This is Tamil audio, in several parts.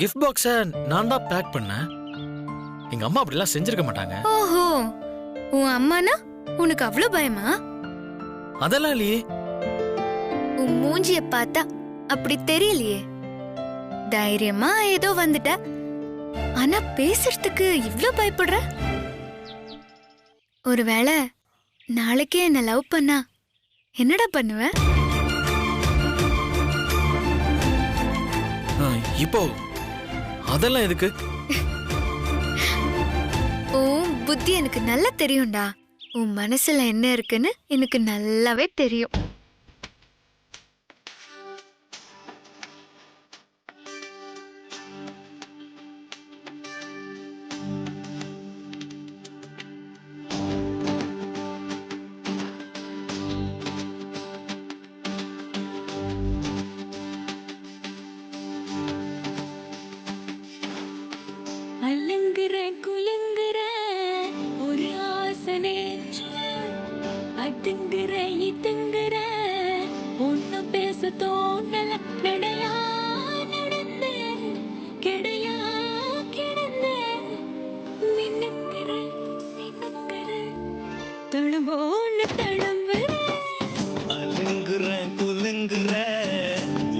கிஃப்ட் பாக்ஸ நான் தான் பேக் பண்ணேன். எங்க அம்மா அப்படிலாம் செஞ்சிருக்க மாட்டாங்க. ஓஹோ, உன் அம்மானா உனக்கு அவ்வளவு பயமா? அதெல்லாம் இல்லையே. உன் மூஞ்சிய பார்த்தா அப்படி தெரியலையே. தைரியமா ஏதோ வந்துட்ட, ஆனா பேசுறதுக்கு இவ்ளோ பயப்படுற. ஒருவேளை நாளைக்கே என்ன லவ் பண்ணா என்னடா பண்ணுவ? இப்போ அதெல்லாம் எதுக்கு? உன் புத்தி எனக்கு நல்லா தெரியும்டா. உன் மனசுல என்ன இருக்குன்னு எனக்கு நல்லாவே தெரியும்.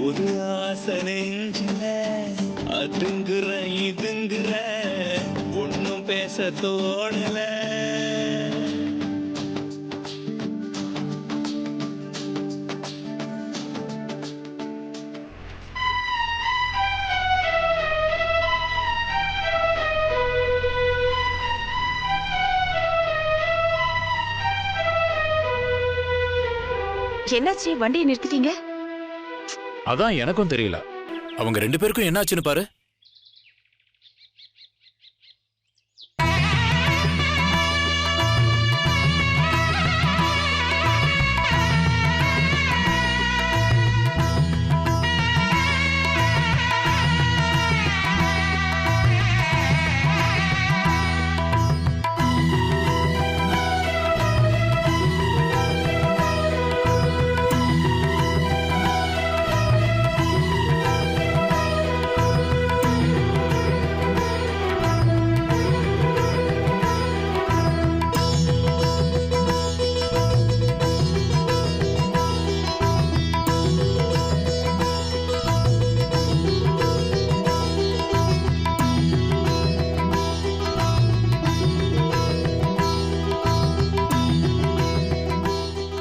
ஒரு ஆசை நெஞ்சில அதுங்குற இதுங்குற ஒன்னும் பேச தோணல. என்னாச்சு, வண்டியை நிறுத்திட்டீங்க? அதான் எனக்கும் தெரியல. அவங்க 2 பேருக்கும் என்னாச்சுன்னு பாரு.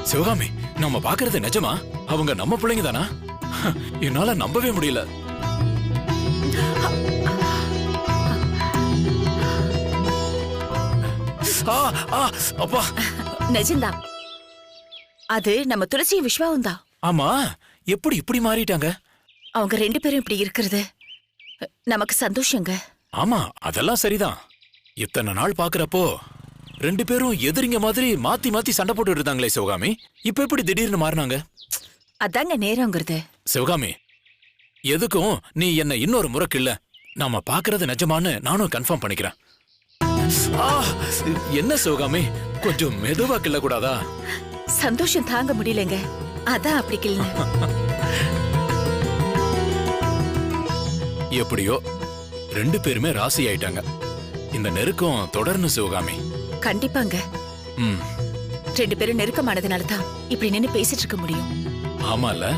சிவகாமி, நம்ம பாக்குறது நிஜமா? அவங்க நம்ம பிள்ளைங்க தானா? என்னால நம்பவே முடியல. அப்பா, நிஜம்தான். அது நம்ம துளசி விஸ்வாவும் தான். ஆமா, எப்படி இப்படி மாறிட்டாங்க? அவங்க 2 பேரும் இப்படி இருக்கிறது நமக்கு சந்தோஷங்க. ஆமா, அதெல்லாம் சரிதான். இத்தனை நாள் பாக்குறப்போ 2 பேரும் எதிரிங்க மாதிரி மாத்தி மாத்தி சண்டை போட்டு இருந்தாங்களே சிவகாமி, இப்ப எப்படி திடீர்னு மாறினாங்க? அதாங்க நேரங்கிறது. சிவகாமி, எதுக்கும் நீ என்ன இன்னொரு முறை கிள்ள. நாம பாக்குறது நிஜமான்னு நானும் கன்ஃபார்ம் பண்ணிக்கிறேன். என்ன சிவகாமி, கொஞ்சம் மெதுவா கிள்ள கூடாதா? சந்தோஷம் தாங்க முடியலங்க, அதான் அப்படி கிள்ள. எப்படியோ 2 பேருமே ராசி ஆயிட்டாங்க. இந்த நெருக்கம் தொடர்ந்து சிவகாமி. கண்டிப்பாங்க. 2 பேரும் நெருக்கமானதுனாலதான் இப்படி நின்னு பேசிட்டு இருக்க முடியும். ஆமால.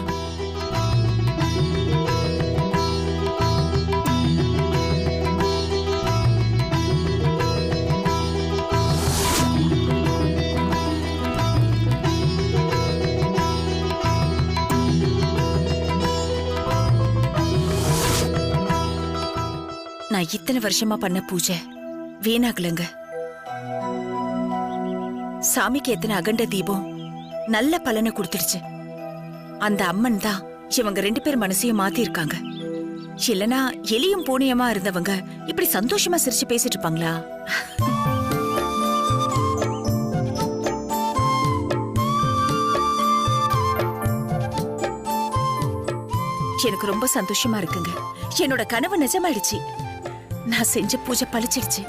நான் இத்தனை வருஷமா பண்ண பூஜை வீணாகலங்க. சாமிக்கு எத்தனை அகண்ட தீபம் நல்ல பலனை கொடுத்துடுச்சு. அந்த அம்மன் தான் இவங்க 2 பேர் மனசையும் மாத்தி இருக்காங்க. இல்லனா எலியும் பூனையமா இருந்தவங்க இப்படி சந்தோஷமா சிரிச்சு பேசிட்டு இருப்பாங்களா? எனக்கு ரொம்ப சந்தோஷமா இருக்குங்க. என்னோட கனவு நிஜமாயிடுச்சு. நான் செஞ்ச பூஜை பழிச்சிடுச்சு.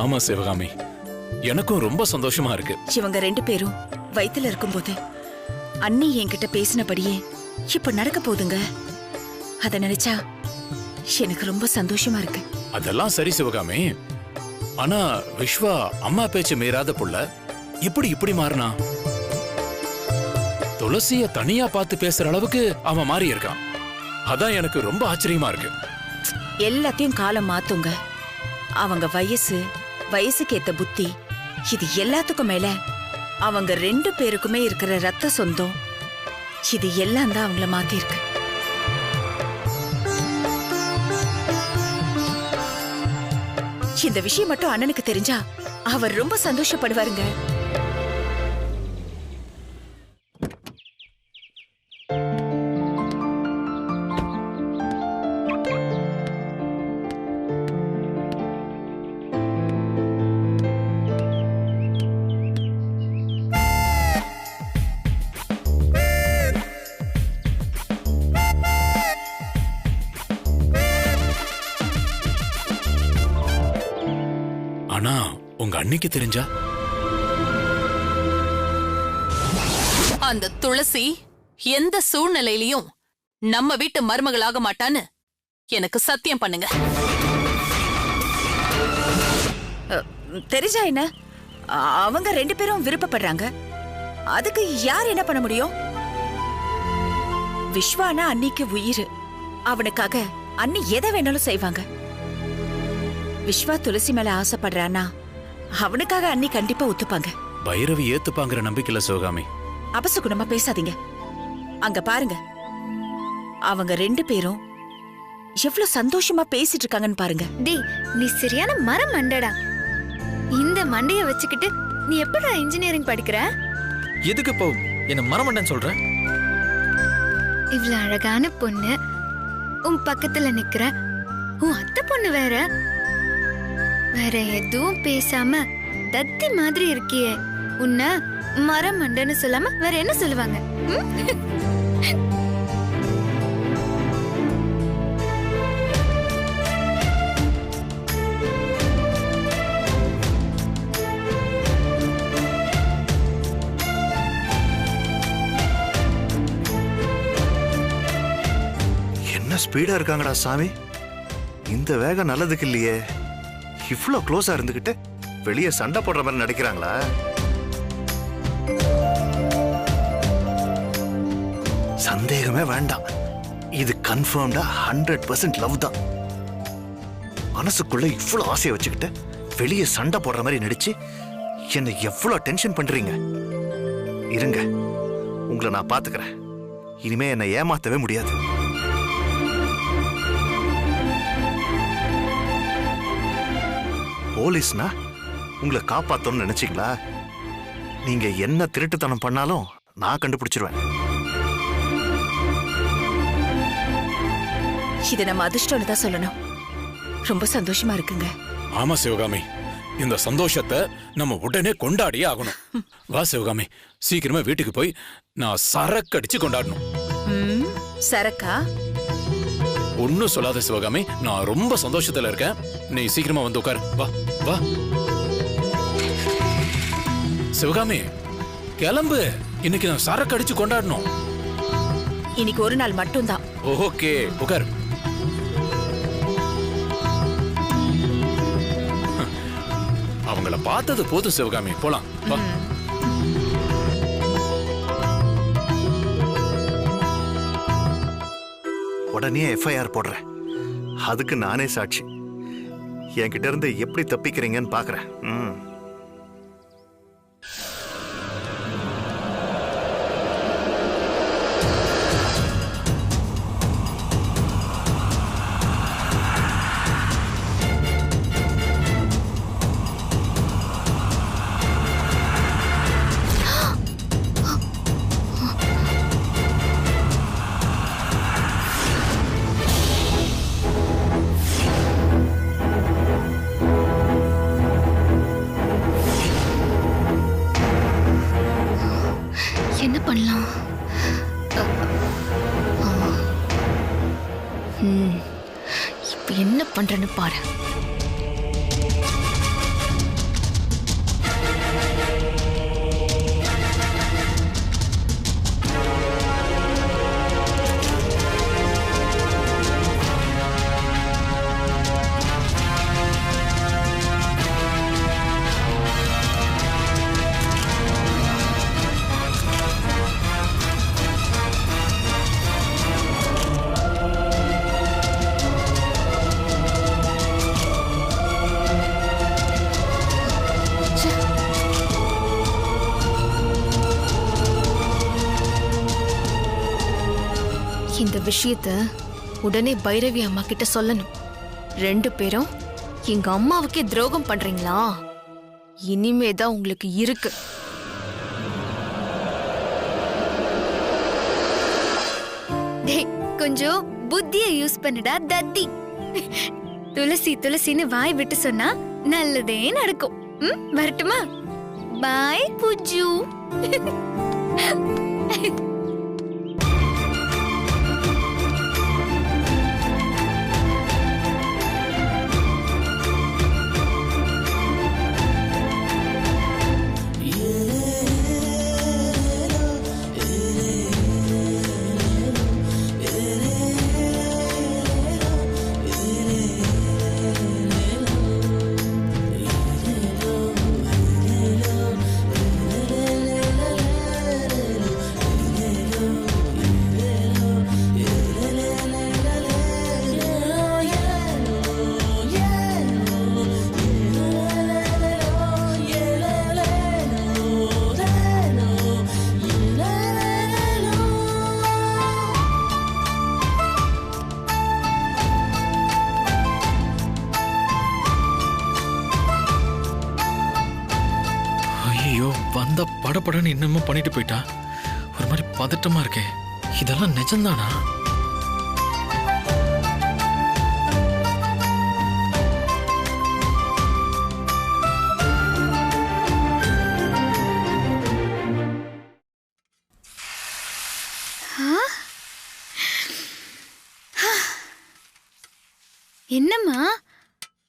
ஆமா சிவகாமி, எனக்கும் ரொம்ப சந்தோஷமா இருக்கு. இவங்க 2 பேரும் வயித்துல இருக்கும்போது அண்ணி என்கிட்ட பேசினபடியே இப்ப நடக்க போகுதுங்க. அத நினைச்சா எனக்கு ரொம்ப சந்தோஷமா இருக்கு. அதெல்லாம் சரி சிவகாமி. ஆனா விஸ்வா அம்மா பேச்சு மீறாத புள்ள இப்படி மாறினா? துளசிய தனியா பார்த்து பேசுற அளவுக்கு அவன் மாறி இருக்கான். அதான் எனக்கு ரொம்ப ஆச்சரியமா இருக்கு. எல்லாத்தையும் காலம் மாத்துங்க. அவங்க வயசுக்கு ஏத்த புத்தி, இது எல்லாத்துக்கும் மேல அவங்க 2 பேருக்குமே இருக்கிற ரத்த சொந்தம், இது எல்லாம் தான் அவங்கள மாத்திருக்கு. இந்த விஷயம் மட்டும் அண்ணனுக்கு தெரிஞ்சா அவர் ரொம்ப சந்தோஷப்படுவாருங்க. ஆனா உங்க அன்னைக்கு தெரிஞ்சா? அந்த துளசி எந்த சூழ்நிலையிலையும் நம்ம வீட்டு மருமகளாக மாட்டான்னு எனக்கு சத்தியம் பண்ணுங்க. தெரிஞ்சா என்ன? அவங்க 2 பேரும் விருப்பப்படுறாங்க. அதுக்கு யார் என்ன பண்ண முடியும்? விஸ்வானா அன்னிக்கு உயிர். அவனுக்காக அண்ணி எதை வேணாலும் செய்வாங்க. விஸ்வா துளசி மேல ஆசைப்படுறானா அவனுக்காக அண்ணி கண்டிப்பா ஒத்துப்பாங்க. பைரவி ஏத்துப்பாங்கிற நம்பிக்கையில சிவகாமி. அபசகுணமா பேசாதீங்க. அங்க பாருங்க, அவங்க 2 பேரும் எவ்வளவு சந்தோஷமா பேசிட்டு இருக்காங்கன்னு பாருங்க. டேய், நீ சரியான மரம் மண்டடா. இந்த மண்டைய வச்சுக்கிட்டு நீ எப்படா இன்ஜினியரிங் படிக்கிற? எதுக்கு இப்போ என்ன மரமண்டன் சொல்ற? இவ்வளவு அழகான பொண்ணு உன் பக்கத்துல நிக்கிற. உன் அத்தை பொண்ணு வேற எதுவும் பேசாம தத்தி மாதிரி இருக்கியே. உன்ன மரம் மண்டன்னு சொல்லாம வேற என்ன சொல்லுவாங்க? என்ன ஸ்பீடா இருக்காங்கடா சாமி. இந்த வேகம் நல்லதுக்கு இல்லையே. இவ்ளோ க்ளோஸா இருந்துகிட்டு வெளியே சண்டை போடுற மாதிரி நடிக்கிறாங்களா? சந்தேகமே வேண்டாம். இது கன்ஃபர்ம்டா 100% லவ் தான். மனசுக்குள்ள இவ்ளோ ஆசையை வச்சுக்கிட்டு வெளியே சண்டை போடுற மாதிரி நடிச்சு என்னை எவ்வளவு டென்ஷன் பண்றீங்க. இருங்க, உங்களை நான் பாத்துக்கிறேன். இனிமே என்னை ஏமாத்தவே முடியாது. போலீஸ்னா உங்களை காப்பாத்தணும்னு நினைச்சீங்களா? நீங்க என்ன திருட்டுத்தனம் பண்ணாலும் நான் கண்டுபிடிச்சிருவேன். இதை நம்ம அதிர்ஷ்டம்னு தான் சொல்லணும். ரொம்ப சந்தோஷமா இருக்குங்க. ஆமா சிவகாமி, இந்த சந்தோஷத்தை நம்ம உடனே கொண்டாடியே ஆகணும். வா சிவகாமி, சீக்கிரமா வீட்டுக்கு போய் நான் சரக்கு அடிச்சு கொண்டாடணும். சரக்கா? ஒன்னும் சொல்லாத சிவகாமி, நான் ரொம்ப சந்தோஷத்துல இருக்கேன். நீ சீக்கிரமா வந்து உட்காரு. வா வா சிவகாமி, கிளம்பு. இன்னைக்கு நான் சரக்கு அடிச்சு கொண்டாடணும். இன்னைக்கு ஒரு நாள் மட்டும்தான். ஓகே, உட்காரு. அவங்கள பார்த்தது போதும் சிவகாமி, போலாம். வா. உடனே எஃப்ஐஆர் போடுறேன். அதுக்கு நானே சாட்சி. என்கிட்ட இருந்து எப்படி தப்பிக்கிறீங்கன்னு பாக்குறேன். என்ன பண்ணலாம்? இப்ப என்ன பண்றேன்னு பாரு. விஷயத்த உடனே பைரவி அம்மா கிட்ட சொல்லணும். 2 பேரும் எங்க அம்மாவுக்கே துரோகம் பண்றீங்களா? இனிமேதான் உங்களுக்கு இருக்கு. டேய், கொஞ்சம் புத்திய யூஸ் பண்ணுடா தத்தி. துளசி துளசின்னு வாய் விட்டு சொன்னா நல்லதே நடக்கும். வரட்டுமா? பாய் புஜ்ஜு. வந்த படப்படன்னு என்னமோ பண்ணிட்டு போயிட்டா. ஒரு மாதிரி பதட்டமா இருக்கே. இதெல்லாம் நிஜம்தானா? என்னம்மா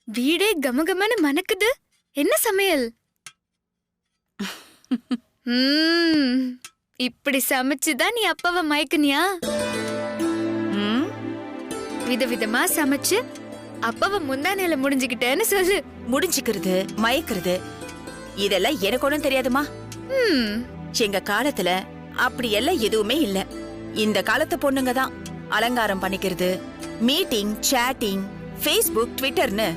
வீடே கமகமன்னு மணக்குது? என்ன சமையல்? இப்படி சமைச்சுதான் நீ அப்பாவை மயக்குனியா? விதவிதமா சமைச்சு அப்பாவை முந்தானையில முடிஞ்சுக்கிட்டேன்னு சொல்லு. முடிஞ்சுக்கிறது, மயக்கிறது இதெல்லாம் எனக்கு ஒண்ணும் தெரியாதுமா. எங்க காலத்துல அப்படி எல்லாம் எதுவுமே இல்ல. இந்த காலத்து பொண்ணுங்க தான் அலங்காரம் பண்ணிக்கிறது, மீட்டிங், சேட்டிங், ஃபேஸ்புக், ட்விட்டர்னு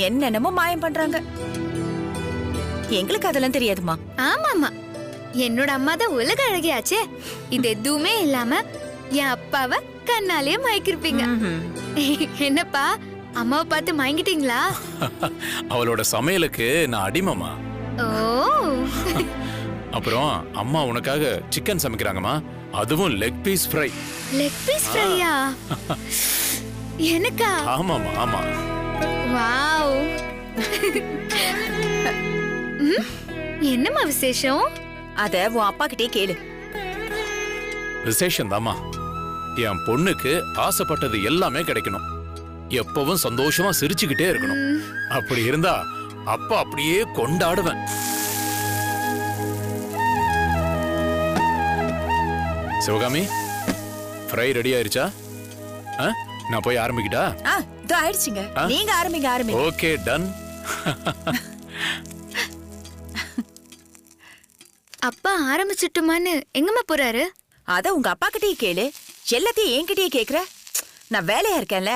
என்னென்னமோ மாயம் பண்றாங்க. எங்களுக்கு அதெல்லாம் தெரியாதுமா. ஆமாமா, என்னோட அம்மா தான் உலக அழகியாச்சே. இது எதுவுமே இல்லாம என் அப்பாவை கண்ணாலேயே மயக்கிருப்பீங்க. என்னப்பா, அம்மாவை பார்த்து மயங்கிட்டீங்களா? அவளோட சமையலுக்கு நான் அடிமமா. ஓ, அப்புறம் அம்மா உனக்காக சிக்கன் சமைக்கிறாங்கம்மா. அதுவும் leg piece fry. Leg piece ஃப்ரையா? எனக்கா? ஆமாமா, ஆமா. வாவ். என்னம்மா விசேஷம்? அத உன் அப்பா கிட்டே கேளு. விசேஷம் தாமா. என் பொண்ணுக்கு ஆசைப்பட்டது எல்லாமே கிடைக்கணும். எப்பவும் சந்தோஷமா சிரிச்சுக்கிட்டே இருக்கணும். அப்படி இருந்தா அப்பா அப்படியே கொண்டாடுவேன். சிவகாமி, ஃப்ரை ரெடி ஆயிருச்சா? நான் போய் ஆரம்பிக்கிட்டா? இதோ ஆயிடுச்சுங்க. நீங்க ஆரம்பிங்க. Okay, done. அப்பா ஆரம்பிச்சிட்டுமான்னு எங்கம்மா போறாரு? அத உங்க அப்பா கிட்டே கேளு. எல்லாத்தையும் என்கிட்டயே கேக்குற? நான் வேலையா இருக்கேன்ல.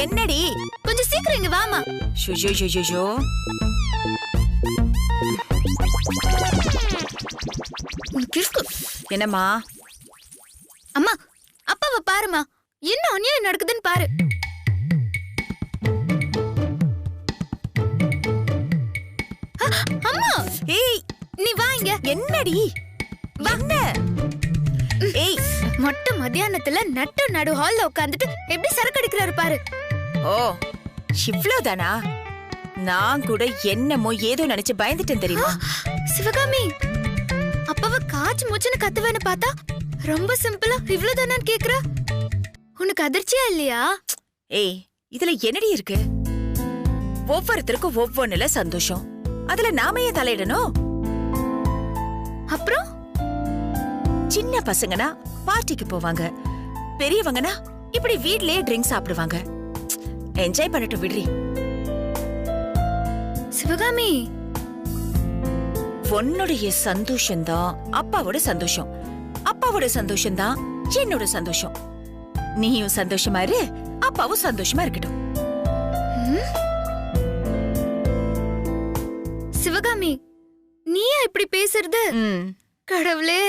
என்னடி? கொஞ்சம் சீக்கிரம் இங்க வாமா. ஷுஷுஷுஷுஷோ. என்னம்மா? அம்மா, அப்பாவை பாருமா, என்ன அநியாயம் நடக்குதுன்னு பாரு. அம்மா, ஏய், நீ வா இங்க. என்னடி? என்ன? ஏய், மொட்டை மத்தியானத்துல நட்டு நடு ஹால்ல உட்கார்ந்துட்டு எப்படி சரக்கு அடிக்கிறாரு பாரு. ஓ, இவ்ளோதானா? நான் கூட என்னமோ ஏதோ நினைச்சு பயந்துட்டேன் தெரியுமா? சிவகாமி, அப்பாவை காச்சு மூச்சுன்னு கத்துவேன்னு பார்த்தா ரொம்ப சிம்பிளா இவ்ளோதானான்னு கேக்குற. உனக்கு அதிர்ச்சியா இல்லையா? ஏய், இதுல என்னடி இருக்கு? ஒவ்வொருத்தருக்கும் ஒவ்வொன்னுல சந்தோஷம். அதுல நாம ஏன் தலையிடணும்? அப்புறம் சின்ன பசங்கன்னா பார்ட்டிக்கு போவாங்க, பெரியவங்கன்னா இப்படி வீட்லயே ட்ரிங்க் சாப்பிடுவாங்க. என்ஜாய் பண்ணட்டும் விடுறி. சிவகாமி, உன்னுடைய சந்தோஷம்தான் அப்பாவோட சந்தோஷம், அப்பாவோட சந்தோஷம்தான் என்னோட சந்தோஷம். நீயும் சந்தோஷமா இரு, அப்பாவும் சந்தோஷமா இருக்கட்டும். சிவகாமி, நீயா இப்படி பேசுறது? கடவுளே,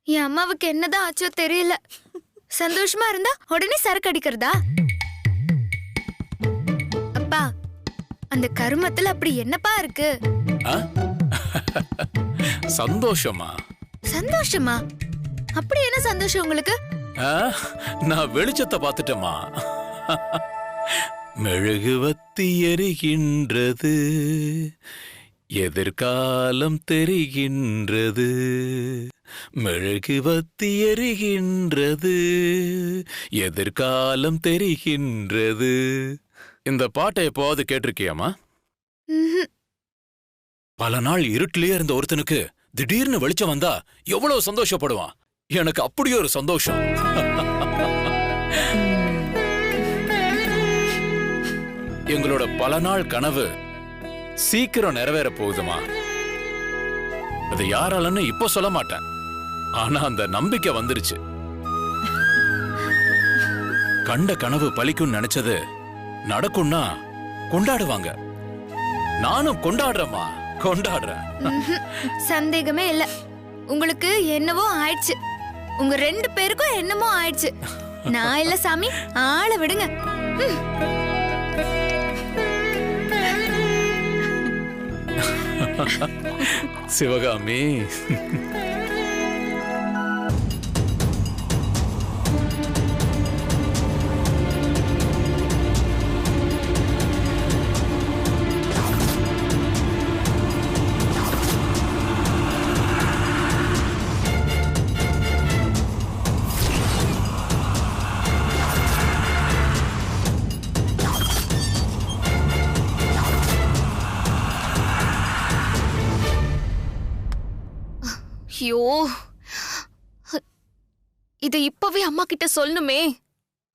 என் அம்மாவுக்கு என்னதான் ஆச்சோ தெரியல. சந்தோஷமா இருந்தா உடனே சரக்கு அடிக்கிறதா? அப்பா, அந்த கருமத்துல அப்படி என்னப்பா இருக்கு? சந்தோஷமா? சந்தோஷமா? அப்படி என்ன சந்தோஷம் உங்களுக்கு? நான் வெளிச்சத்தை பார்த்துட்டேமா. மெழுகுவத்தி எரிகின்றது, எதிர்காலம் தெரிகின்றது. மெழுகுவத்தி எரிகின்றது, எதிர்காலம் தெரிகின்றது. இந்த பாட்டை எப்போவாது கேட்டிருக்கியாமா? பல நாள் இருட்டிலேயே இருந்த ஒருத்தனுக்கு திடீர்னு வெளிச்சம் வந்தா எவ்வளவு சந்தோஷப்படுவான். எனக்கு அப்படி ஒரு சந்தோஷம். எங்களோட பல நாள் கனவு சீக்கிரம் நிறைவேற போகுதுமா. அது யாராலன்னு இப்ப சொல்ல மாட்டேன், ஆனா அந்த நம்பிக்கை வந்துருச்சு. கண்ட கனவு பலிக்கும் நினைச்சது நடக்கும்னா கொண்டாடுவாங்க. நானும் கொண்டாடுறேம்மா, கொண்டாடுறேன். சந்தேகமே இல்ல, உங்களுக்கு என்னவோ ஆயிடுச்சு. உங்க 2 பேருக்கும் என்னமோ ஆயிடுச்சு. நான் இல்ல சாமி, ஆள விடுங்க. சிவகாமி, ஐயோ, இத இப்பவே அம்மா கிட்ட சொல்லணுமே.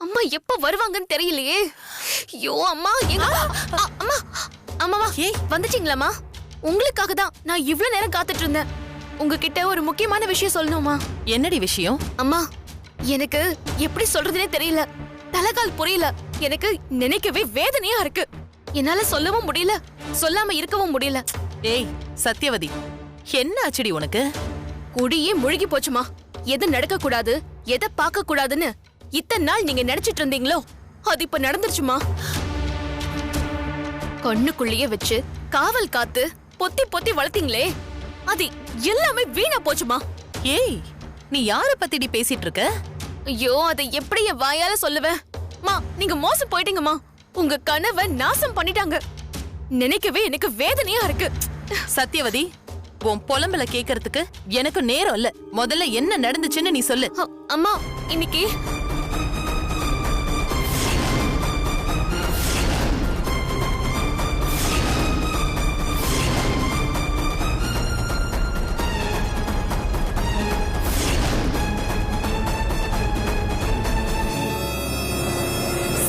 அம்மா எப்ப வருவாங்கன்னு தெரியலையே. ஐயோ அம்மா, எங்க அம்மா? அம்மாவா வந்துட்டீங்களாம்மா? உங்களுக்காக தான் நான் இவ்ளோ நேரம் காத்துட்டு இருந்தேன். உங்ககிட்ட ஒரு முக்கியமான விஷயம் சொல்லணுமா? என்னடி விஷயம்? அம்மா, எனக்கு எப்படி சொல்றதுனே தெரியல. தலைகால் புரியல. எனக்கு நினைக்கவே வேதனையா இருக்கு. என்னால சொல்லவும் முடியல, சொல்லாம இருக்கவும் முடியல. ஏய் சத்யவதி, என்ன ஆச்சுடி உனக்கு? குடியே முழுகி போச்சுமா. எது நடக்க கூடாது, எதை பார்க்க கூடாதுன்னு இத்தனை நாள் நீங்க நினைச்சிட்டு இருந்தீங்களோ அது இப்ப நடந்துருச்சுமா. கண்ணுக்குள்ளேயே வச்சு காவல் காத்து பொத்தி பொத்தி வளர்த்தீங்களே, அது எல்லாமே வீணா போச்சுமா. ஏய், நீ யார பத்திடி பேசிட்டு இருக்க? ஐயோ, அதை எப்படி என் வாயால சொல்லுவேன்? மா, நீங்க மோசம் போயிட்டீங்கம்மா. உங்க கனவை நாசம் பண்ணிட்டாங்க. நினைக்கவே எனக்கு வேதனையா இருக்கு. சத்யவதி, உன் புலம்பல கேக்குறதுக்கு எனக்கு நேரம் இல்ல. முதல்ல என்ன நடந்துச்சுன்னு நீ சொல்லு. அம்மா, இன்னைக்கு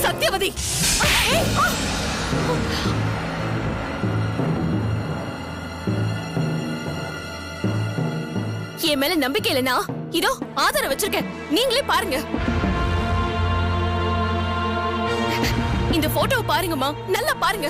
சத்யவதி, என் மேல நம்பிக்கை இல்லைனா இதோ ஆதாரம் வச்சிருக்கேன், நீங்களே பாருங்க. இந்த போட்டோவை பாருங்கம்மா, நல்லா பாருங்க.